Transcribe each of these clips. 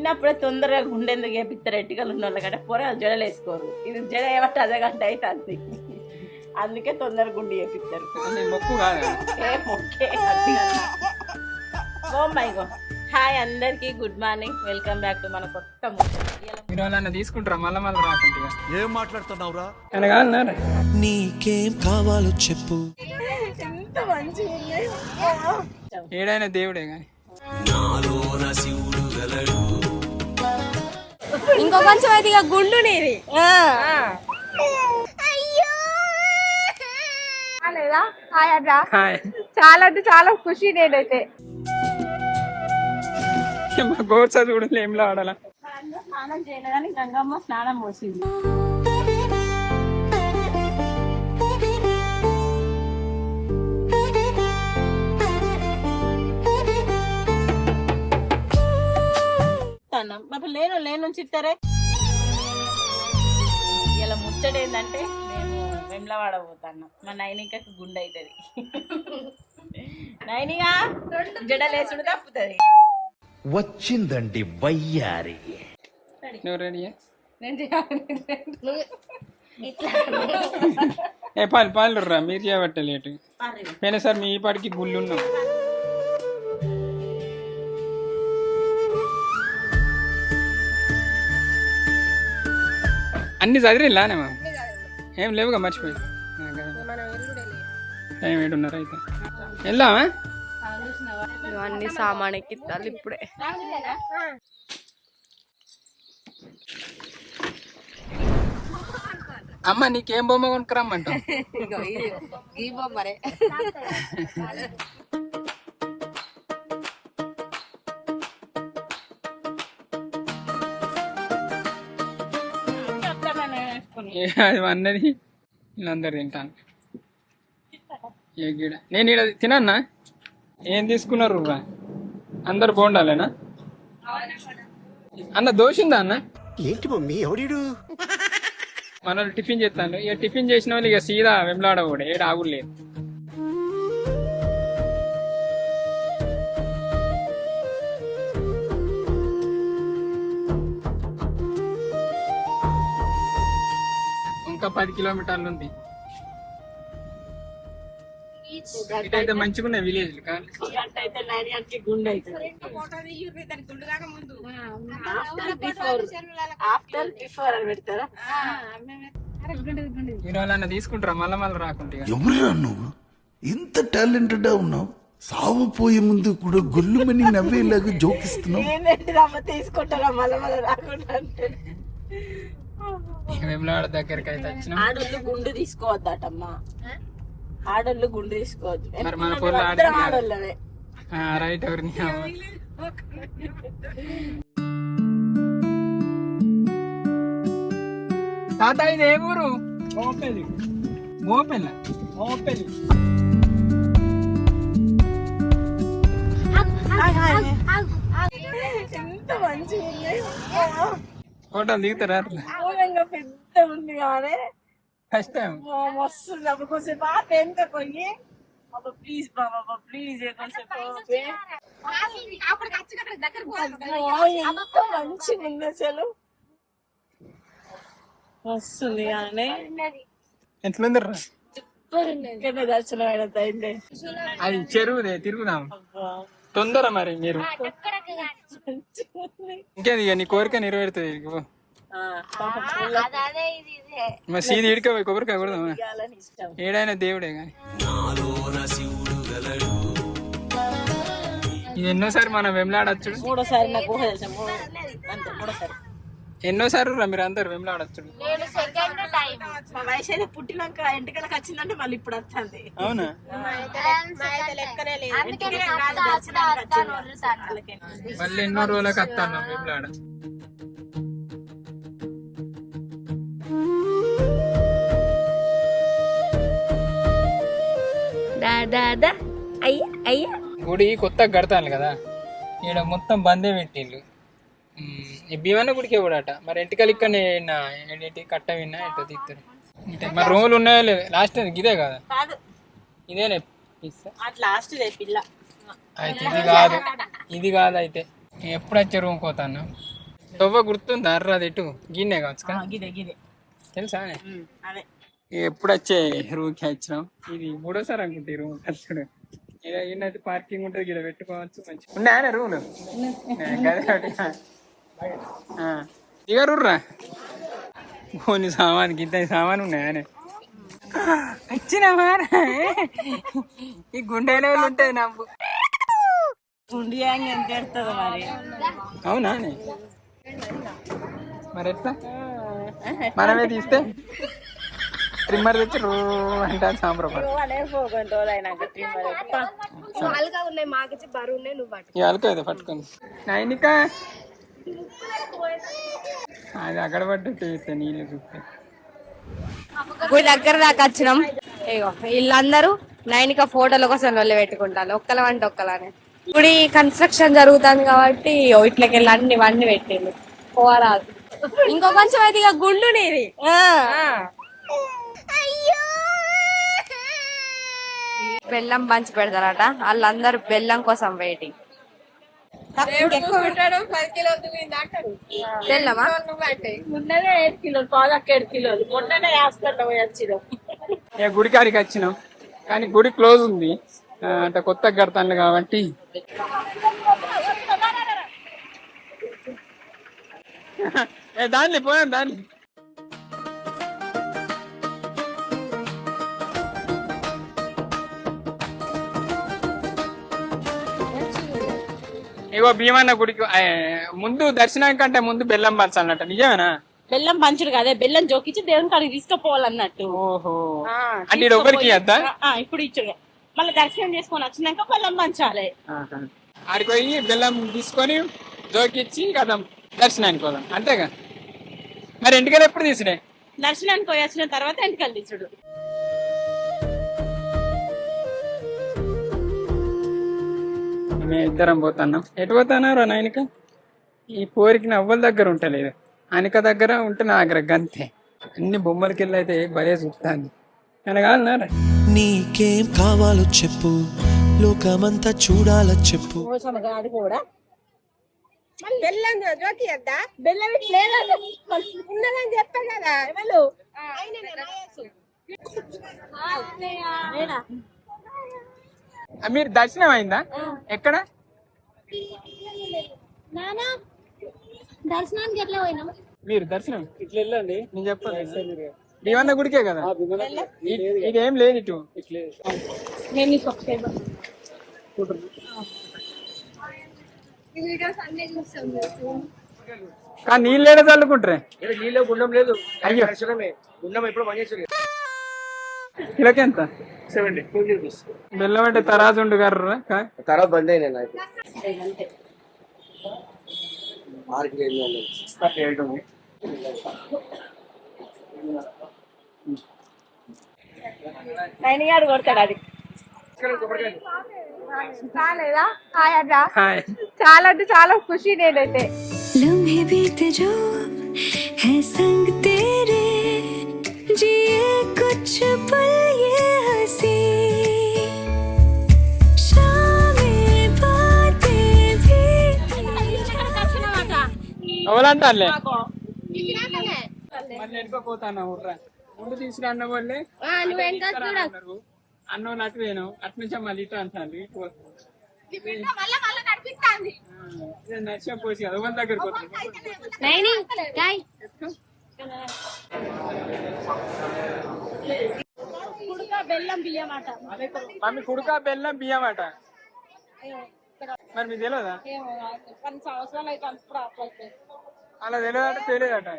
చిన్నప్పుడే తొందరగా గుండె ఎందుకు వేపిస్తారు ఎట్టికలు ఉన్న వాళ్ళ కంటే పొరలు జడలు వేసుకోరు. ఇది జడ ఏమంటే అదగంట అవుతుంది, అందుకే తొందరగా గుండె వేపిస్తారు. మొక్కు కాదు మొక్కే. Oh my God. హాయ్ అందరికి, good morning, welcome back to మన కొత్త మీరు తీసుకుంటారా మళ్ళీ మళ్ళీ రాకుండా ఏం మాట్లాడుతున్నావురా? నీకేం కావాలో చెప్పు. ఎంత మంచిగా ఏడైనా దేవుడే కానీ ఇంకో కొంచెం అయితే ఇక గుండు నీది లేదా. చాలా అంటే చాలా ఖుషి నేనైతే. మా గోర్సా చూడలే ఏంలో ఆడాలా. స్నానం చేయలేదని గంగమ్మ స్నానం పోసింది. లేను చిత్తారే. ఇలా ముచ్చట ఏంటంటే మేము వెమ్లవాడ పోతాను. మా నైనికకి గుండె అవుతుంది. నైనిగా జడలేసుడు తప్పుతుంది. వచ్చిందండి వయ్యారి. నువ్వు రెడీ? నేను పాలు రా, మీరు చేయబట్టే లేటు పోయినా సార్. మీ పాటికి గుళ్ళు ఉన్నాం. అన్ని చదివిలానే మా ఏం లేవుగా, మర్చిపోయి టైం 7:30 అయితే వెళ్దామా? అన్ని సామాన్ ఎక్కిస్తాను ఇప్పుడే. అమ్మ నీకేం బొమ్మ కొనుక్కరమ్మంటావు? ఈ బొమ్మరే. అది అన్నది వీళ్ళందరు తింటాను. ఏ గిడ నేను ఇక్కడ తినన్నా. ఏం తీసుకున్నారు అందరు బాగుండాలేనా? అన్న దోశ ఉందా అన్న? ఏంటి మమ్మీ ఎవడు? మన వాళ్ళు టిఫిన్ చేస్తాను. ఇక టిఫిన్ చేసిన వాళ్ళు ఇక సీదా వెంబలాడ కూడా ఏడు ఆగులేదు. ఇంకా 10 కిలోమీటర్లు ఉంది. ఇటైతే మంచిగా ఉన్నాయి విలేజ్ కానీ గుండె అవుతుంది. ఆఫ్టర్ బిఫోర్ అని పెడతారా? మీరు వాళ్ళన్న తీసుకుంటారా మళ్ళీ మళ్ళీ రాకుండా? ఎవరురా నువ్వు? ఇంత టాలెంటెడ్ ఉన్నావు. సావు పోయే ముందు కూడా గొల్లుమని నవ్వేలాగా జోకిస్తున్నావు. ఏంటంటే తీసుకుంటారా మళ్ళీ మళ్ళీ రాకుండా అంటే? వెమ్లవాడ దగ్గరికి అయితే వచ్చిన ఆడోళ్ళు గుండు తీసుకోవద్దటమ్మా. ఆడోళ్ళు గుండు తీసుకోవద్దు. మరి మన పొలం ఆడోళ్ళవే రైట్. ఎవరిని తాత ఇది ఏ ఊరు? మోపెల్లి. మోపెల్ల మోపెల్లి. ఎంత మంచిగా హోటల్ దిగుతారా? పెద్ద ఉంది కానీ ఫస్ట్ టైం వస్తుంది. అప్పుడు కొంచెం బాగా ఎంత పోయి ప్లీజ్ బాబా ప్లీజ్ కొంచెం ఎంత మంచిగా ఉంది అసలు. వస్తుంది కానీ ఎట్లుంది దర్శనం అయినంత అయింది. అది చెరువుదే, తిరుగుదాం తొందర. మరి మీరు ఇంకేది ఇక నీ కోరిక నెరవేరుతుంది. మరి సీది ఇడికపోయి కొబ్బరికాయ కొడదాం. ఏడైనా దేవుడే కానీ ఇది ఎన్నోసారి మనం వెమ్లాడచ్చుడు. మూడోసారి నాకు ఊహ తెలుసా? మూడోసారి. ఎన్నోసారి రా మీరు అందరు వెమ్లాడచ్చుడు. మా వయసు అయితే పుట్టినాక ఇంటికలకు వచ్చిందంటే మళ్ళీ ఇప్పుడు వస్తుంది. అవునా? మళ్ళీ ఎన్నో రోజులకు వస్తాను వెమ్లాడ. గుడి కొత్తగా కడతాను కదా, ఈడ మొత్తం బందే పెట్టిండు. ఈ భీమన్న గుడికే కూడా అట. మరి ఎంటికలు ఇక్కడ ఏంటి కట్ట విన్నా ఎట్లా తీస్తారు? మరి రూములు ఉన్నాయో లేదు? లాస్ట్ ఇదే కదా? ఇదేనే లాస్ట్ పిల్ల. అయితే ఇది కాదు అయితే ఎప్పుడు వచ్చే రూమ్ పోతాను? తవ్వ గుర్తుందా అర్రా అది ఎటు గిన్నె కావచ్చు కదా గిదే గిదే తెలుసా అదే ఎప్పుడు వచ్చే రూమ్కి వచ్చినాం ఇది మూడోసారి అనుకుంటే ఈ రూమ్ వచ్చాడు ఈయనైతే పార్కింగ్ ఉంటుంది ఇక్కడ పెట్టుకోవచ్చు మంచి ఉన్నాయా రూమ్లు దిగరుర్రా పోనీ సామాన్కి ఇంత సామాన్ ఉన్నాయనే వచ్చినావా ఈ గుండెలో ఉంటాయి నాకు గుండి ఎంత ఎడుతుంది మరి అవునా మరి ఎట్లా మనమే తీస్తే ట్రిమ్మర్ తెచ్చి రూ అంటే సాంబ్రపడ అలకైతే పట్టుకుంది నైనిక అది అక్కడ పడ్డట్టు చేస్తే నీళ్ళు చూస్తే గుడి దగ్గర దాకా వచ్చినాం. ఇగో వీళ్ళందరూ నైనిక ఫోటోల కోసం వెళ్ళి పెట్టుకుంటారు ఒక్కలం అంటే ఒక్కలానే. గుడి కన్స్ట్రక్షన్ జరుగుతుంది కాబట్టి ఇట్లకి వెళ్ళి అన్ని పెట్టిండు పోరాదు. ఇంకో కొంచెం అయితే ఇక గుండు నీది. బెల్లం పంచి పెడతారట, వాళ్ళందరూ బెల్లం కోసం వెయిటింగ్. బెల్లమా ఉన్నదే 7 కిలోలు పాదక్క 7 కిలోలు మొన్ననే హాస్పిటల్ పోయి వచ్చినాం. గుడికాడికి వచ్చినాం కానీ గుడి క్లోజ్ ఉంది అంటే కొత్తగా కడతాను కాబట్టి దాన్ని పోయాం దాన్ని ఇగో భీమన్న గుడికి ముందు దర్శనం కంటే ముందు బెల్లం పంచాలన్నట్టు నిజమేనా? బెల్లం పంచుడు కాదే బెల్లం జోకిచ్చి దేవుని కాడికి తీసుకుపోవాలన్నట్టు. ఓహో అంటే ఒకరికి ఇద్దా ఇప్పుడు ఇచ్చుడు మళ్ళీ దర్శనం చేసుకొని వచ్చినాక బెల్లం పంచాలి. ఆడికి పోయి బెల్లం తీసుకొని జోకిచ్చి కదా దర్శనానికి పోదాం అంతేగా. మరి ఎంటికలు ఎప్పుడు తీసుడే? దర్శనానికి పోయి వచ్చిన తర్వాత ఎంటికలు తీసుడు. మేము ఇద్దరం పోతున్నాం. ఎటు పోతున్నారా నాయనక? ఈ పోరికి నవ్వల దగ్గర ఉంటలేదు, అనిక దగ్గర ఉంటే నా దగ్గర గంతే. అన్ని బొమ్మలకి వెళ్ళి అయితే భలే చూస్తాను అనగాలన్నారా. నీకేం కావాలో చెప్పు, లోకమంతా చూడాలో చెప్పు. అది కూడా బెల్లం జోకియద్దా? బెల్లం ఉన్నదని చెప్పా కదా. మీరు దర్శనం అయిందా? ఎక్కడ దర్శనానికి ఎట్లా పోయినాం? మీరు దర్శనం ఇట్లా వెళ్ళండి నేను చెప్పాను. భీమన్న గుడికే కదా ఇదేం లేదు ఇటు. కానీ నీళ్ళు ఏడా చల్లుకుంటారే? గుండం లేదు. అయ్యో గుండం ఎప్పుడు పనిచేస్తుంది. కిలోకి ఎంత? 70 రూపీస్. బెల్లం అంటే తరాజు ఉండు గారు తర్వాత బంద్ అయినా 6 కిలో నైనిగాడు కొడతాడు అది. చాలేదా? హాయ్ అట్లా చాలా అంటే చాలా ఖుషి నేనైతే. लम्हे बीते जो है संग तेरे, जिए कुछ पल ये हंसी, शामें बातें भी. ఎవరంటారులే మళ్ళీ ఎడుకోపోతాను ఊర్రా ముందు తీసుకున్న వాళ్ళే అన్నో అటు వేను అటు నుంచి మళ్ళీ ఇటు అంటాను ఇటు నచ్చం పోసి కదా వాళ్ళ దగ్గరికి బెల్లం బియ్యం అట. మమ్మీ కుడుకా బెల్లం బియ్యం అట. మరి మీకు తెలియదా? 10 సంవత్సరాలు అయితే అలా తెలియదట తెలియదట.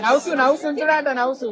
నవ్సు నవ్సు ఉంచుడాట నవ్సు.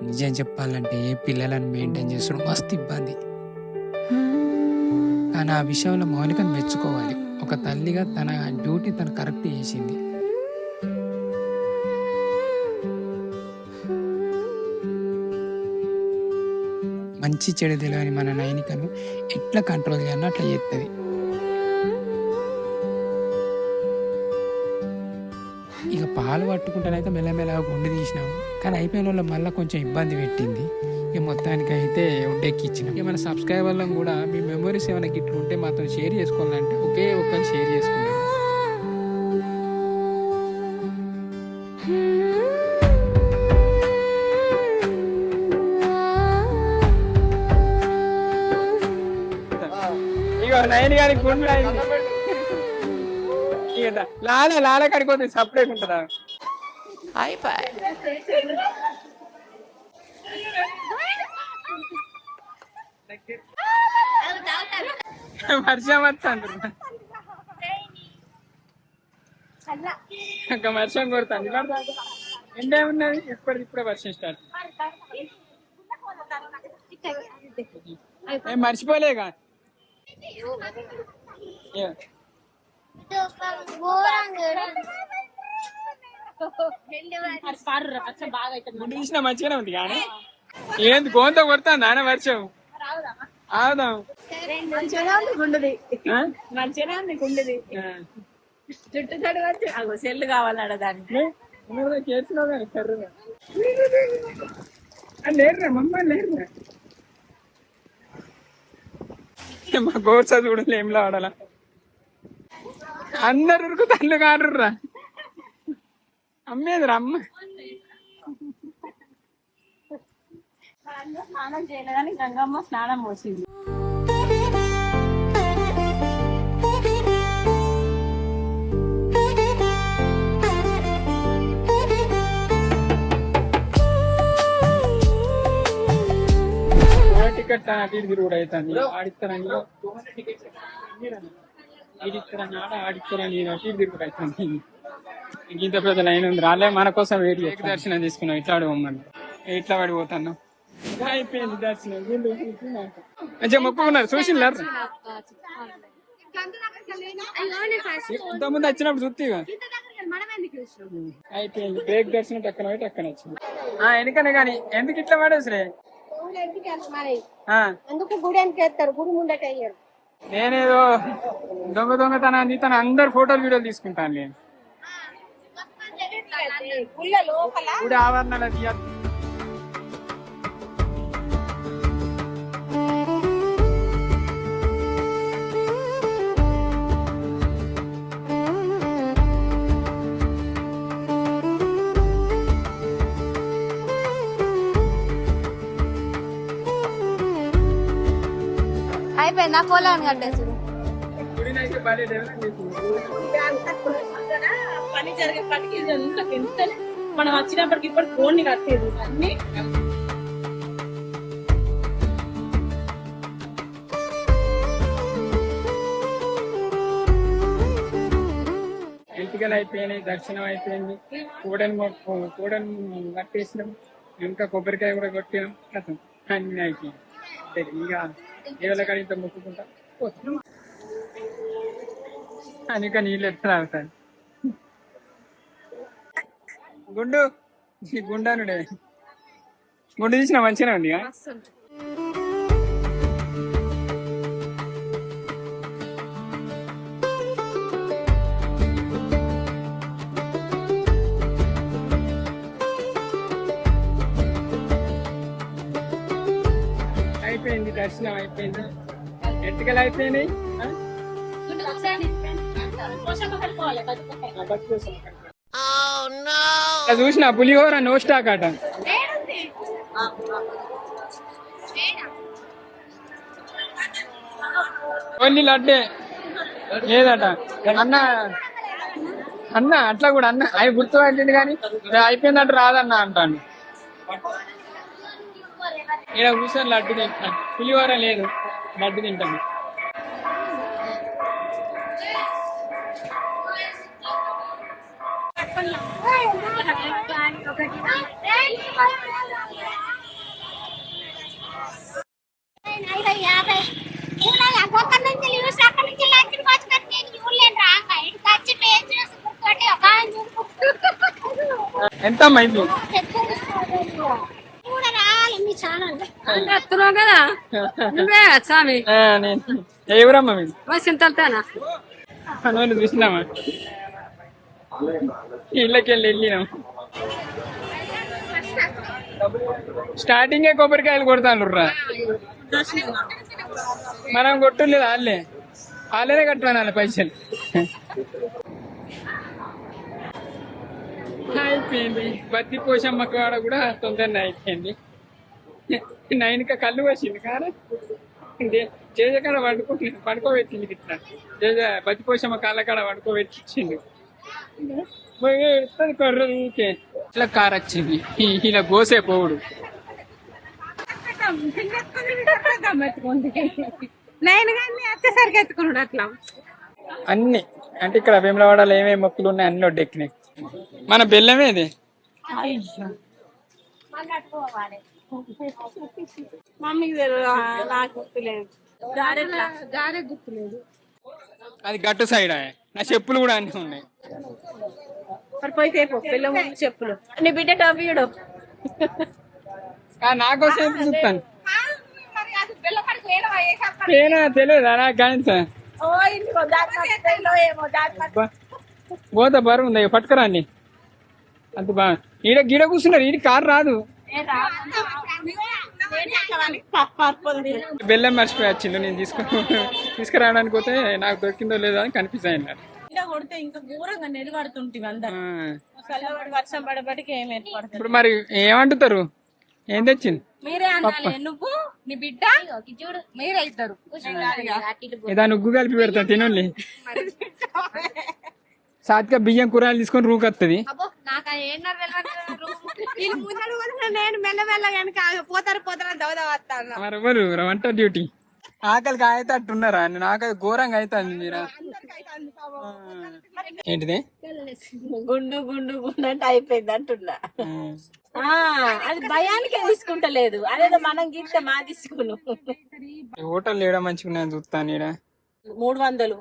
నిజం చెప్పాలంటే పిల్లలను మెయింటైన్ చేసుడు మస్తు ఇబ్బంది. కానీ ఆ విషయంలో మౌనికను మెచ్చుకోవాలి. ఒక తల్లిగా తన డ్యూటీ తను కరెక్ట్ చేసింది. మంచి చెడు తెలియని మన నైనికను ఎట్లా కంట్రోల్ చేయాలో అట్లా చేస్తుంది. ఇక పాలు పట్టుకుంటానైతే మెల్లమెల్లగా గుండు తీసినాము, కానీ అయిపోయిన వాళ్ళు మళ్ళీ కొంచెం ఇబ్బంది పెట్టింది. ఇక మొత్తానికి అయితే ఉడ్డెక్కిచ్చినాం. ఇక మన సబ్స్క్రైబర్లను కూడా మీ మెమరీస్ ఏమైనా గిట్లు ఉంటే మాతో షేర్ చేసుకోవాలంటే ఒకే ఒక్కరు షేర్ చేసుకున్నారు. ఇక నైన్ గారి గుండు ఇక లాల కాడికి పోతే సపరేట్ ఉంటుందా? వర్షం వస్తుంది, ఇంకా వర్షం కొడుతుంది. ఎండే ఉన్నది, ఇప్పుడే వర్షం స్టార్ట్. ఏం మర్చిపోలేగా? గుండు తీసిన మంచిగానే ఉంది కానీ ఏంది గోంత కొడుతుంది ఆయన వర్షం. ఆదాం మంచిగానే ఉంది గుండుది, మంచిగానే ఉంది గుండుది. చుట్టూ తడి వచ్చి అగో సెల్లు కావాలడ దానికి చేసినావు కానీ సర్రుగా లేరురా మమ్మ లేరురా. మా గోర్సా చూడలే ఏంలా ఆడాలా, అందరు ఉరుకు తల్లు కారుర్రా. అమ్మేదిరా అమ్మ స్నానం చేయలేదని గంగమ్మ స్నానం పోసింది. టికెట్ తిరిగి కూడా అవుతుంది. ఆడిస్తారని ఈడిస్తారని ఆడిస్తారని తిరిగి కూడా అవుతుంది. ఇంత పెద్ద లైన్ ఉంది, రాలే మన కోసం వెయిట్ చేసి దర్శనం తీసుకున్నాం. ఇట్లా అడగమని ఇట్లా పడిపోతున్నాం. అయిపోయింది దర్శనం. మంచిగా మొక్కుకున్నారు చూసిండ్రు. ఇంతకుముందు వచ్చినప్పుడు చూస్తే అయిపోయింది. బ్రేక్ దర్శనం టక్కన పోయి టక్కన వచ్చింది. ఎందుకనే కానీ ఎందుకు ఇట్లా పడేసరే? నేనేదో దొంగతనాన్ని తన అందరు ఫోటోలు వీడియోలు తీసుకుంటాను. నేను గుడి ఆవరణలో తీయాలి. అయిపోయిందా? కోలాన్ని కట్టేసి పని జరిగేప్పటికి ఎంత మనం వచ్చినప్పటికి ఇప్పుడు ఫోన్ కట్టేది అన్ని. ఎంటికలు అయిపోయినాయి, దర్శనం అయిపోయింది, కూడని కట్టేసినాం, ఇంకా కొబ్బరికాయ కూడా కొట్టినాం. కథం అన్ని అయిపోయింది. ఇక ఏళ్ళ కాడ ఇంత మొక్కుకుంటా అనేక నీళ్ళు ఎట్లా తాగుతాను. గుండు గుండానుడే గుండు తీసిన మంచిగా ఉంది. అయిపోయింది దర్శనం అయిపోయింది, ఎట్టుకలు అయిపోయినాయి. చూసిన పులిహోర నో స్టాక్ అట. ఓన్లీ లడ్డే లేదట. అన్న అట్లా కూడా అన్న అవి గుర్తుపట్టింది కానీ అయిపోయిందంటే రాదన్న అంటాను. ఇక్కడ కూర్చొని లడ్డు తింటాను, పులిహోర లేదు లడ్డు తింటాను. ఎంత అయింది? ఎత్తున్నావు కదా నువ్వే స్వామి నేను ఏ ఊరమ్మా మీరు చింతలతోనా మనోళ్ళు చూసినామా ఇళ్ళకి వెళ్ళినాం స్టార్టింగే కొబ్బరికాయలు కొడతాను రా మనం కొట్టలేదు వాళ్ళనే కట్టుకోవాలి పైసలు అయిపోయింది బత్తి పోషమ్మ కాడ కూడా తొందరనే అయిపోయింది 9కి కళ్ళు వచ్చింది కానీ చేజకాడ పడుకోబెట్టింది ఇట్లా బత్తి పోషమ్మ కాళ్ళ కాడ పడుకోబెట్టించింది కొర్ర ఊకే ఇట్లా కార్ వచ్చింది ఇలా గోసే పోవుడు నేను కానీ వచ్చేసరికి ఎత్తుకున్నాడు అట్లా అన్ని అంటే ఇక్కడ వేములవాడలో ఏమేమి మొక్కులు ఉన్నాయి అన్ని ఒడ్డెక్కినాయి మన బెల్లమే ఇది మమ్మీకి నాకు గుర్తులేదు జారే గుర్తులేదు అది గట్టు సైడ్ నా చెప్పులు కూడా అన్ని ఉన్నాయి మరి పోయితే పిల్ల ముందు చెప్పులు నీ బిడ్డ టబ్బీడు నాకోసం చూస్తాను తెలియదా నాకు కానీ సార్ పోత బరువు ఉంది పట్టుకురా అండి అంత బాగా ఈడ గిడ కూర్చున్నారు ఈడ కారు రాదు బెల్లం మర్చిపోయి వచ్చిండు నేను తీసుకురావడానికి పోతే నాకు దొరికిందో లేదో అని కనిపిస్తాయి కొడితే ఇంకా ఘోరంగా నిలబడుతుంటే అందరూ చల్లబడి వర్షం పడబడికి ఏం ఏర్పడుతుంది ఇప్పుడు మరి ఏమంటుతారు ఏం తెచ్చింది మీరే అనాలి నువ్వు నీ బిడ్డ మీరే ఇద్దరు ఏదైనా ఉగ్గు కలిపి పెడతా తినండి సాత్గా బియ్యం కూరలు తీసుకొని రూకొస్తుంది నేను మెల్లమెల్లగా పోతారు దవదవస్తాను మరి ఎవరు వంట డ్యూటీ ఆకలికి అయితే అట్టున్నారా నాకు ఘోరంగా అవుతుంది మీరా ఏంటిది గుండు గుండు గుండు అంటే అయిపోయింది అంటున్నా అది భయానికి తీసుకుంటలేదు అదేదో మనం గీస్తే మా తీసుకును హోటల్ ఏడా మంచిగా చూస్తాను ఈడ 300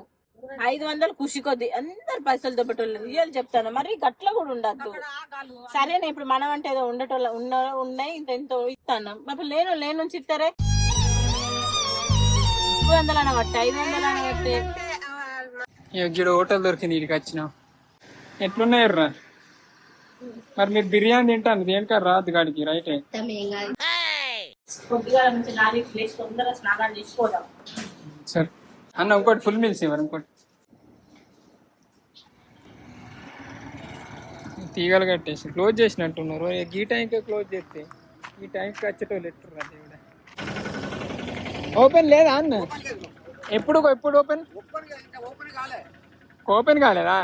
500 ఖుషి కొద్ది అందరు పైసలు దొబ్బటోళ్ళు రియల్ చెప్తాను మరి గట్ల కూడా ఉండద్దు సరేనా ఇప్పుడు మనం అంటే ఏదో ఉండటోళ్ళ ఉన్నాయి ఇంత ఇస్తాను మరి లేను నుంచి ఇస్తారే 200 అనబట్టి 500 అనబట్టి ఇక్కడ హోటల్ దొరికింది ఇక్కడికి వచ్చినాం ఎట్లున్నాయర్రా మరి మీరు బిర్యానీ తింటాను దేనికా రాదు గాడికి రైట్ కొద్దిగా నుంచి నాలుగు ప్లేస్ తొందరగా స్నానాలు చేసుకోదాం సరే అన్న ఇంకోటి ఫుల్ మీల్స్ ఇవ్వరు ఇంకోటి తీగలు కట్టేసి క్లోజ్ చేసినట్టున్నారు ఈ టైంకే క్లోజ్ చేస్తే ఈ టైంకి వచ్చేటోళ్ళు ఎట్టుర్రా దేవుడా ఓపెన్ లేదా అన్న ఎప్పుడు ఓపెన్ ఓపెన్ కాలేదా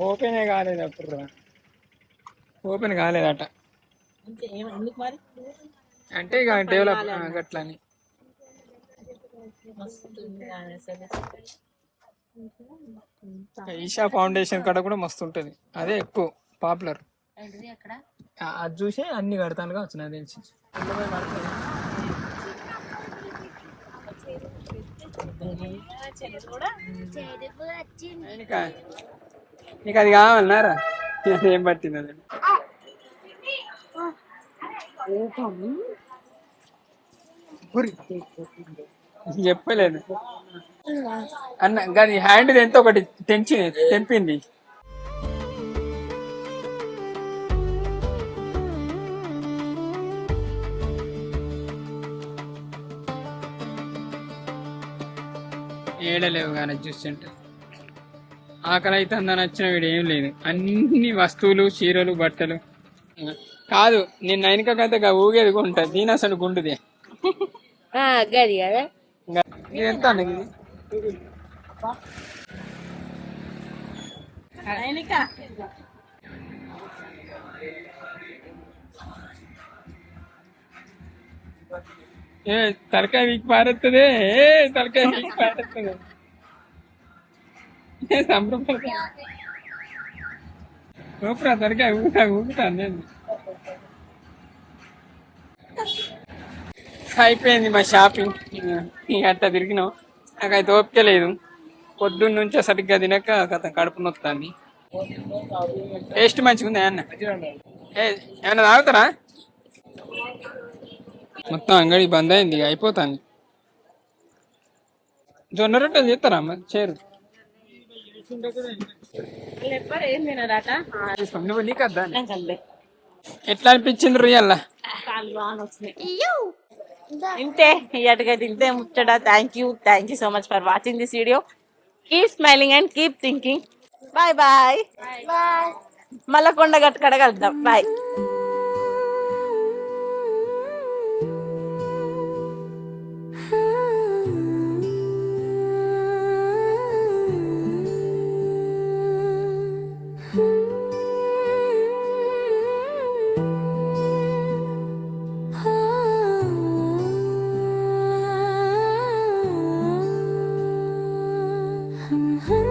ఓపెనే కాలేదు అప్పుడు ఓపెన్ కాలేదట ఎందుకు మరి అంటే ఇక డెవలప్ గట్లని ఈషా ఫౌండేషన్ కాడ కూడా మస్తు ఉంటుంది అదే ఎక్కువ పాపులర్ అది చూసి అన్ని కడతానుగా వచ్చిన తెలిసి నీకు అది కావాలన్నారా ఏం పట్టింది అది చెప్పలేదు అన్న అది హ్యాండ్ ఎంతో ఒకటి తెంపింది ఏడలేవు కానీ చూస్తుంటే ఆకలి అయితే అందా నచ్చిన వీడు ఏం లేదు అన్ని వస్తువులు చీరలు బట్టలు కాదు నేను నైనికైతే ఊగేది కొంటా దీని అసలు గుండుదే గది కదా ఎంత అన్నది ఏ తలకాయ వీక్ పారేస్తుంది తలకాయ వీక్ పారేస్తుంది సూపరా తలకాయ ఊగుతాను నేను అయిపోయింది మా షాపింగ్ అట్లా తిరిగినాం నాకైతే ఓపిక లేదు పొద్దున్న నుంచే సరిగ్గా తినక కడుపు నొత్తాంది టేస్ట్ మంచిగా ఉంది అన్న ఏమన్నా తాగుతారా మొత్తం అంగడి బంద్ అయింది, అయిపోతుంది. జొన్న రొట్టెలు చేస్తారా అమ్మ? చేరు వాళ్ళు ఎవ్వరు ఏం తినరాట. నువ్వు నీకద్దా? నేను చదివే ఎట్లా అనిపించింది రుయ్యాల? కాళ్ళు బాగా వచ్చినాయి. ఇంతే ఇయటకైతే ఇంతే ముచ్చట. Thank you so much for watching this video. Keep smiling and keep thinking. Bye bye. మళ్ళా కొండగట్టు కడగలుద్దాం. బాయ్. हम